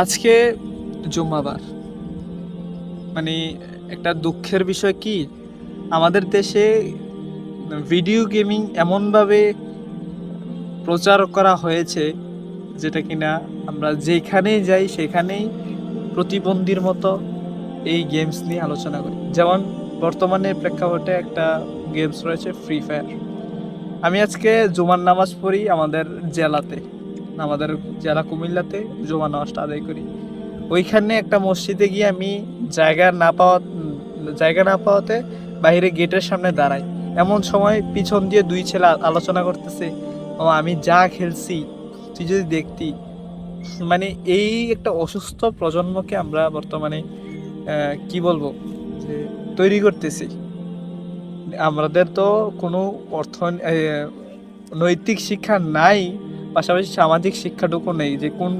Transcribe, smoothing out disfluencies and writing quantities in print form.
আজকে জুম্মাবার। মানে একটা দুঃখের বিষয় কি, আমাদের দেশে ভিডিও গেমিং এমনভাবে প্রচার করা হয়েছে, যেটা কিনা আমরা যেখানেই যাই সেখানেই প্রতিবন্ধীর মতো এই গেমস নিয়ে আলোচনা করি। যেমন বর্তমানে প্রেক্ষাপটে একটা গেমস রয়েছে ফ্রি ফায়ার। আমি আজকে জুমার নামাজ পড়ি আমাদের জেলাতে, আমাদের জেলা কুমিল্লাতে জুমার নামাজটা আদায় করি। ওইখানে একটা মসজিদে গিয়ে আমি জায়গা না পাওয়াতে বাইরে গেটের সামনে দাঁড়াই। এমন সময় পিছন দিয়ে দুই ছেলে আলোচনা করতেছে, ও আমি যা খেলছি তুই যদি দেখতি। মানে এই একটা অসুস্থ প্রজন্মকে আমরা বর্তমানে কি বলবো যে তৈরি করতেছি। আমাদের তো কোনো অর্থ নৈতিক শিক্ষা নাই, পাশাপাশি সামাজিক শিক্ষাটুকু নেই যে কোন